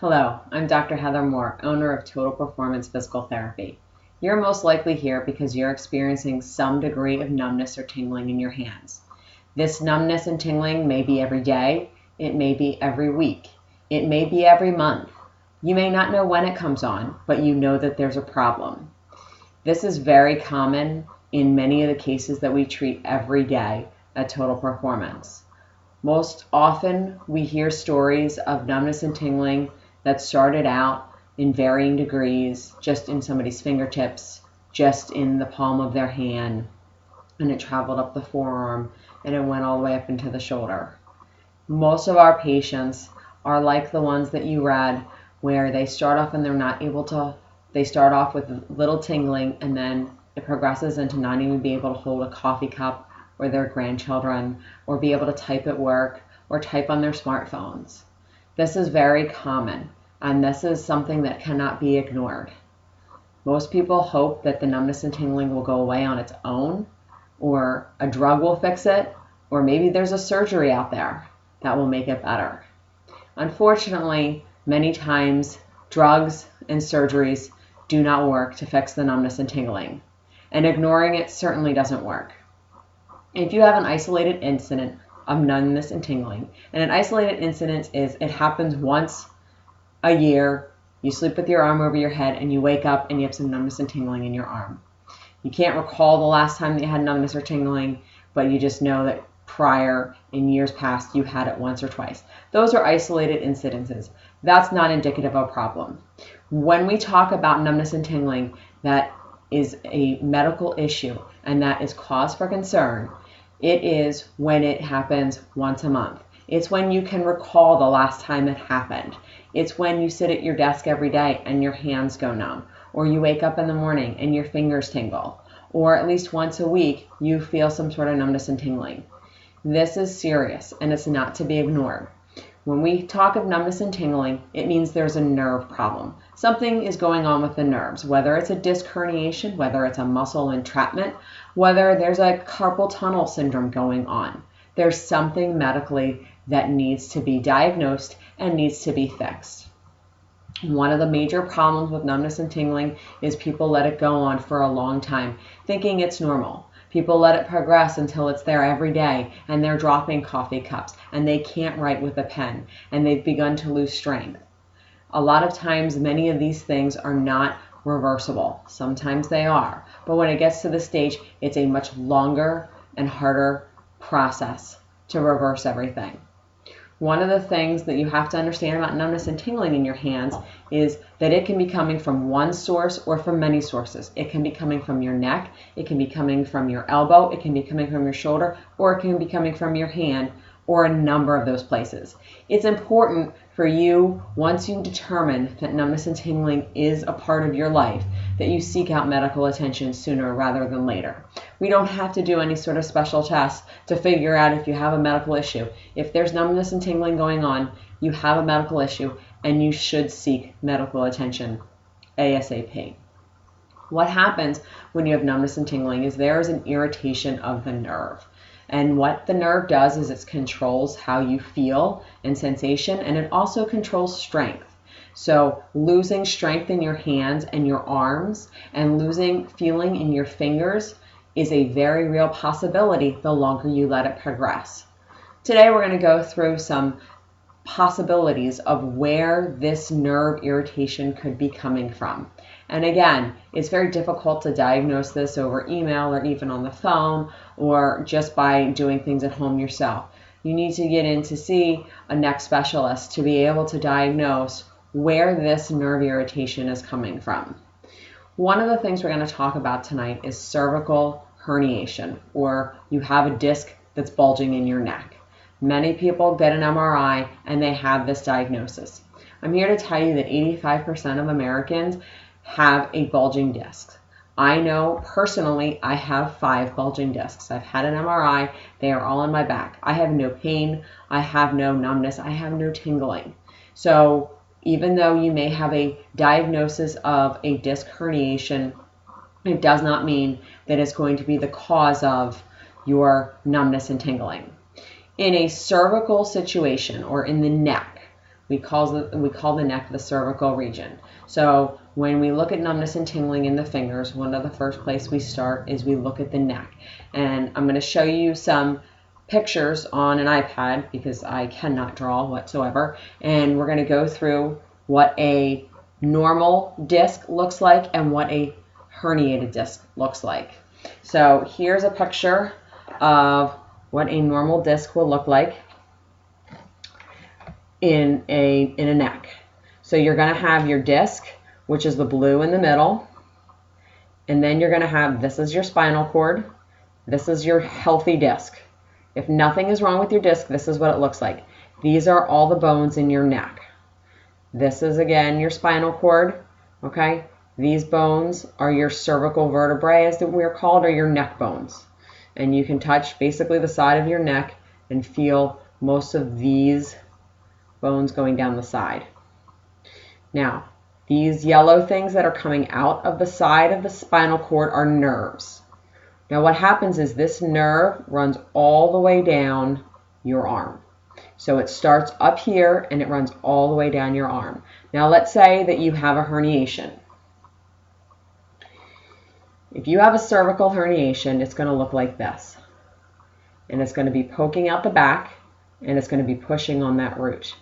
Hello, I'm Dr. Heather Moore, owner of Total Performance Physical Therapy. You're most likely here because you're experiencing some degree of numbness or tingling in your hands. This numbness and tingling may be every day, it may be every week, it may be every month. You may not know when it comes on, but you know that there's a problem. This is very common in many of the cases that we treat every day at Total Performance. Most often we hear stories of numbness and tingling that started out in varying degrees, just in somebody's fingertips, just in the palm of their hand, and it traveled up the forearm, and it went all the way up into the shoulder. Most of our patients are like the ones that you read, where they start off and they start off with little tingling, and then it progresses into not even being able to hold a coffee cup or their grandchildren, or be able to type at work, or type on their smartphones. This is very common, and this is something that cannot be ignored. Most people hope that the numbness and tingling will go away on its own, or a drug will fix it, or maybe there's a surgery out there that will make it better. Unfortunately, many times drugs and surgeries do not work to fix the numbness and tingling, and ignoring it certainly doesn't work. If you have an isolated incident of numbness and tingling, and an isolated incident is it happens once a year, you sleep with your arm over your head and you wake up and you have some numbness and tingling in your arm. You can't recall the last time that you had numbness or tingling, but you just know that prior, in years past, you had it once or twice. Those are isolated incidences. That's not indicative of a problem. When we talk about numbness and tingling, that is a medical issue and that is cause for concern. It is when it happens once a month. It's when you can recall the last time it happened. It's when you sit at your desk every day and your hands go numb, or you wake up in the morning and your fingers tingle, or at least once a week you feel some sort of numbness and tingling. This is serious and it's not to be ignored. When we talk of numbness and tingling, it means there's a nerve problem. Something is going on with the nerves, whether it's a disc herniation, whether it's a muscle entrapment, whether there's a carpal tunnel syndrome going on. There's something medically that needs to be diagnosed and needs to be fixed. One of the major problems with numbness and tingling is people let it go on for a long time, thinking it's normal. People let it progress until it's there every day and they're dropping coffee cups and they can't write with a pen and they've begun to lose strength. A lot of times many of these things are not reversible. Sometimes they are, but when it gets to this stage, it's a much longer and harder process to reverse everything. One of the things that you have to understand about numbness and tingling in your hands is that it can be coming from one source or from many sources. It can be coming from your neck, it can be coming from your elbow, it can be coming from your shoulder, or it can be coming from your hand, or a number of those places. It's important for you, once you determine that numbness and tingling is a part of your life, that you seek out medical attention sooner rather than later. We don't have to do any sort of special tests to figure out if you have a medical issue. If there's numbness and tingling going on, you have a medical issue and you should seek medical attention ASAP. What happens when you have numbness and tingling is there is an irritation of the nerve. And what the nerve does is it controls how you feel and sensation, and it also controls strength. So losing strength in your hands and your arms and losing feeling in your fingers is a very real possibility the longer you let it progress. Today we're going to go through some possibilities of where this nerve irritation could be coming from. And again, it's very difficult to diagnose this over email or even on the phone or just by doing things at home yourself. You need to get in to see a neck specialist to be able to diagnose where this nerve irritation is coming from. One of the things we're going to talk about tonight is cervical herniation, or you have a disc that's bulging in your neck. Many people get an MRI and they have this diagnosis. I'm here to tell you that 85% of Americans have a bulging disc. I know personally I have 5 bulging discs. I've had an MRI. They are all in my back. I have no pain. I have no numbness. I have no tingling. So even though you may have a diagnosis of a disc herniation, it does not mean that it's going to be the cause of your numbness and tingling. In a cervical situation or in the neck, we call the neck the cervical region. So when we look at numbness and tingling in the fingers, one of the first place we start is we look at the neck. And I'm going to show you some pictures on an iPad because I cannot draw whatsoever. And we're going to go through what a normal disc looks like and what a herniated disc looks like. So here's a picture of what a normal disc will look like in a neck. So you're going to have your disc, which is the blue in the middle, and then you're going to have, this is your spinal cord, this is your healthy disc. If nothing is wrong with your disc, this is what it looks like. These are all the bones in your neck. This is, again, your spinal cord, okay? These bones are your cervical vertebrae, as we're called, or your neck bones. And you can touch basically the side of your neck and feel most of these bones going down the side. Now, these yellow things that are coming out of the side of the spinal cord are nerves. Now what happens is this nerve runs all the way down your arm. So it starts up here and it runs all the way down your arm. Now let's say that you have a herniation. If you have a cervical herniation, it's going to look like this. And it's going to be poking out the back and it's going to be pushing on that root.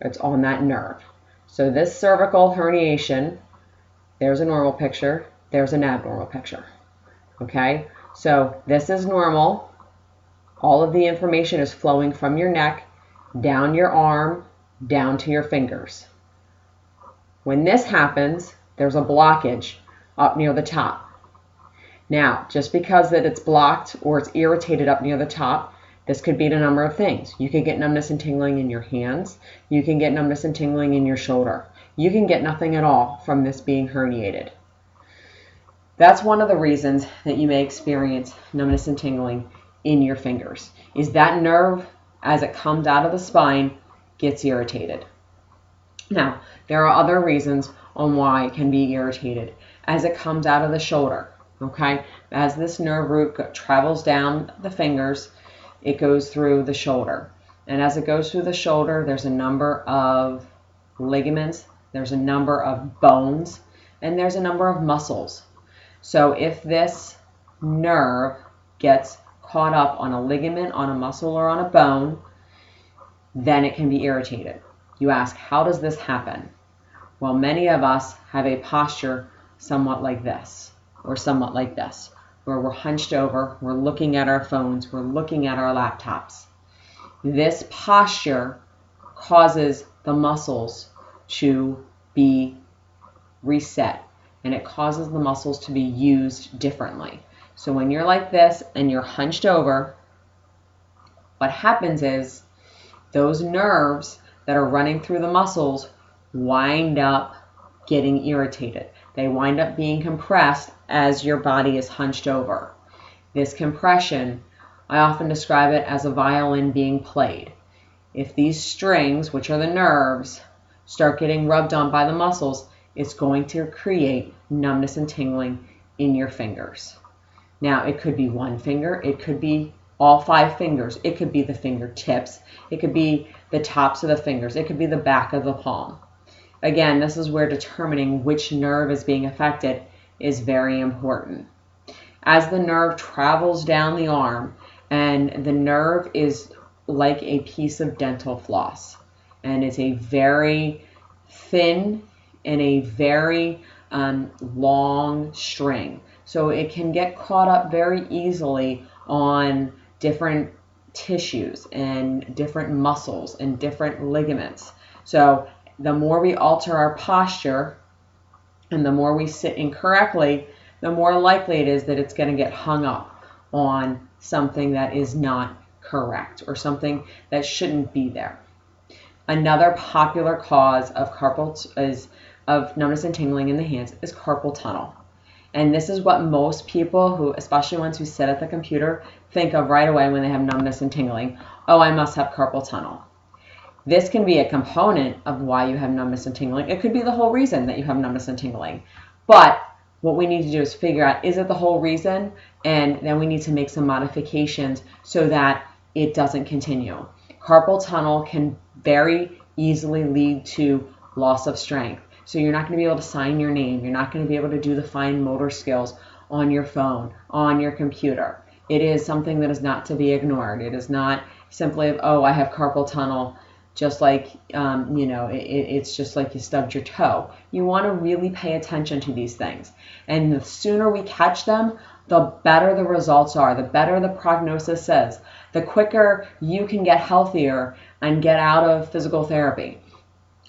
It's on that nerve. So this cervical herniation, there's a normal picture, there's an abnormal picture. Okay? So this is normal. All of the information is flowing from your neck, down your arm, down to your fingers. When this happens, there's a blockage up near the top. Now, just because that it's blocked or it's irritated up near the top, this could be a number of things. You could get numbness and tingling in your hands. You can get numbness and tingling in your shoulder. You can get nothing at all from this being herniated. That's one of the reasons that you may experience numbness and tingling in your fingers, is that nerve, as it comes out of the spine, gets irritated. Now, there are other reasons on why it can be irritated as it comes out of the shoulder. Okay, as this nerve root travels down the fingers, it goes through the shoulder. And as it goes through the shoulder, there's a number of ligaments, there's a number of bones, and there's a number of muscles. So if this nerve gets caught up on a ligament, on a muscle, or on a bone, then it can be irritated. You ask, how does this happen? Well, many of us have a posture somewhat like this, or somewhat like this, where we're hunched over, we're looking at our phones, we're looking at our laptops. This posture causes the muscles to be reset, and it causes the muscles to be used differently. So when you're like this and you're hunched over, what happens is those nerves that are running through the muscles wind up getting irritated. They wind up being compressed as your body is hunched over. This compression, I often describe it as a violin being played. If these strings, which are the nerves, start getting rubbed on by the muscles, it's going to create numbness and tingling in your fingers. Now, it could be one finger, it could be all 5 fingers, it could be the fingertips, it could be the tops of the fingers, it could be the back of the palm. Again, this is where determining which nerve is being affected is very important. As the nerve travels down the arm, and the nerve is like a piece of dental floss, and it's a very thin and a very long string. So it can get caught up very easily on different tissues and different muscles and different ligaments. So the more we alter our posture and the more we sit incorrectly, the more likely it is that it's going to get hung up on something that is not correct or something that shouldn't be there. Another popular cause of numbness and tingling in the hands is carpal tunnel. And this is what most people, who, especially ones who sit at the computer, think of right away when they have numbness and tingling. Oh, I must have carpal tunnel. This can be a component of why you have numbness and tingling. It could be the whole reason that you have numbness and tingling. But what we need to do is figure out, is it the whole reason? And then we need to make some modifications so that it doesn't continue. Carpal tunnel can very easily lead to loss of strength. So you're not going to be able to sign your name. You're not going to be able to do the fine motor skills on your phone, on your computer. It is something that is not to be ignored. It is not simply, oh, I have carpal tunnel, just like, it's just like you stubbed your toe. You want to really pay attention to these things. And the sooner we catch them, the better the results are, the better the prognosis is, the quicker you can get healthier and get out of physical therapy,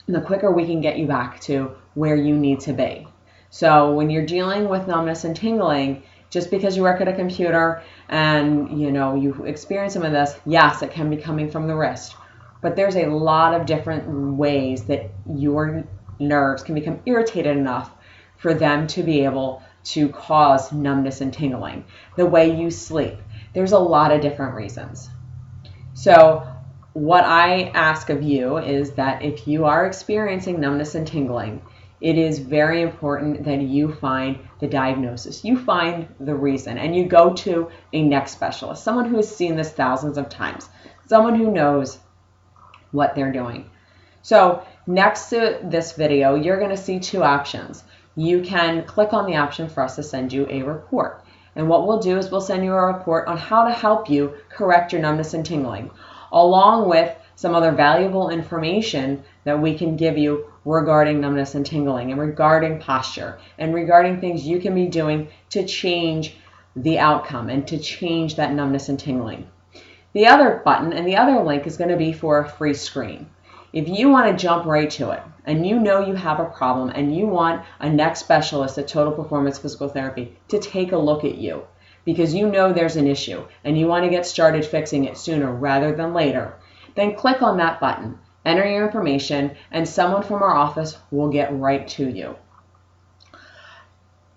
the quicker we can get you back to where you need to be. So when you're dealing with numbness and tingling, just because you work at a computer and you experience some of this, yes, it can be coming from the wrist. But there's a lot of different ways that your nerves can become irritated enough for them to be able to cause numbness and tingling. The way you sleep. There's a lot of different reasons. So what I ask of you is that if you are experiencing numbness and tingling, it is very important that you find the diagnosis, you find the reason, and you go to a neck specialist, someone who has seen this thousands of times, someone who knows what they're doing. So next to this video, you're going to see two options. You can click on the option for us to send you a report. And what we'll do is we'll send you a report on how to help you correct your numbness and tingling, along with some other valuable information that we can give you regarding numbness and tingling and regarding posture and regarding things you can be doing to change the outcome and to change that numbness and tingling. The other button and the other link is going to be for a free screen. If you want to jump right to it and you know you have a problem and you want a neck specialist at Total Performance Physical Therapy to take a look at you because you know there's an issue and you want to get started fixing it sooner rather than later, then click on that button, enter your information, and someone from our office will get right to you.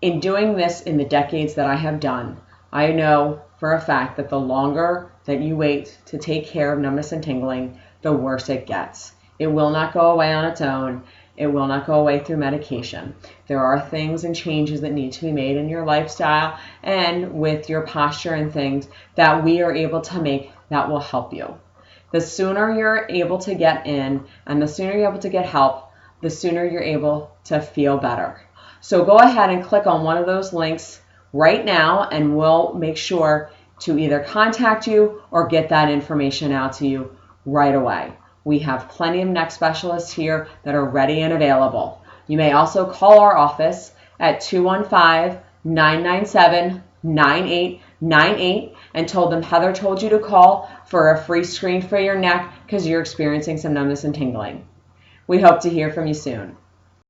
In doing this in the decades that I have done, I know for a fact that the longer that you wait to take care of numbness and tingling, the worse it gets. It will not go away on its own. It will not go away through medication. There are things and changes that need to be made in your lifestyle and with your posture and things that we are able to make that will help you. The sooner you're able to get in and the sooner you're able to get help, the sooner you're able to feel better. So go ahead and click on one of those links right now and we'll make sure to either contact you or get that information out to you right away. We have plenty of neck specialists here that are ready and available. You may also call our office at 215-997-9898 and told them Heather told you to call for a free screen for your neck because you're experiencing some numbness and tingling. We hope to hear from you soon.